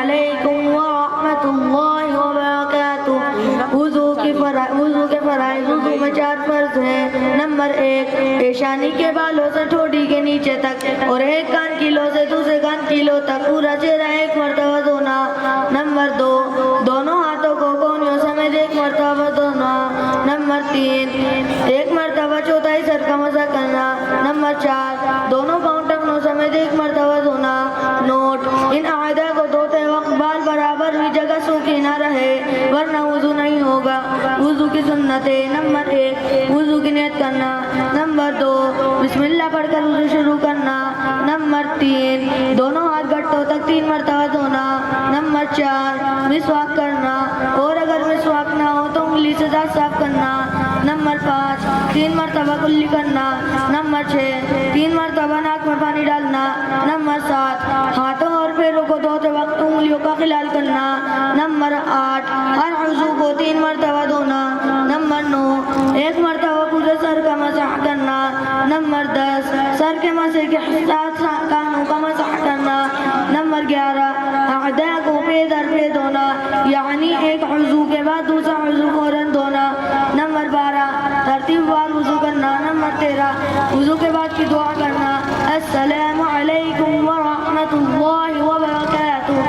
علیکم ورحمۃ اللہ وبرکاتہ۔ وضو کے فرائض، وضو میں 4 فرض ہیں۔ نمبر 1، پیشانی کے بالوں سے ٹھوڈی کے نیچے تک اور ایک کان کی لو سے دوسرے کان کی لو تک پورا چہرہ 1 مرتبہ دھونا۔ نمبر 2، دونوں ہاتھوں کو کونیوں سمیت 1 مرتبہ دھونا۔ نمبر 3، 1 مرتبہ چوتھائی سر کا مسح کرنا۔ نمبر 4، دونوں پاؤں ٹخنوں سمیت 1 مرتبہ دھونا۔ نوٹ: ان اعضاء کو دھوتے وقت بال برابر بھی جگہ سوکھی نہ رہے ورنہ وضو نہیں ہوگا۔ وضو کی سنتیں: نمبر 1، وضو کی نیت کرنا۔ نمبر 2، بسم اللہ پڑھ کر وضو شروع کرنا۔ نمبر 3، دونوں ہاتھ گھٹوں تک 3 مرتبہ دھونا۔ نمبر 4، مسواک کرنا اور اگر مسواک نہ ہو تو انگلی سے دانت صاف کرنا۔ نمبر 5، 3 مرتبہ کلی کرنا۔ نمبر 6، 3 مرتبہ ناک میں پانی ڈالنا۔ نمبر 7، ہاتھوں اور پیروں کو دھوتے وقت انگلیوں کا خلال کرنا۔ نمبر 8، ہر عضو کو 3 مرتبہ دھونا۔ نمبر 9، 1 مرتبہ پورے سر کا مسح کرنا۔ نمبر 10، سر کے مسح کے ساتھ کانوں کا مسح کرنا۔ نمبر 11، اعضاء کو پے در پے دھونا، یعنی ایک عضو کے بعد دوسرا عضو فوراً دھونا۔ نمبر 12، ترتیب وار وضو کرنا۔ نمبر 13، وضو کے بعد کی دعا کرنا۔ السلام علیکم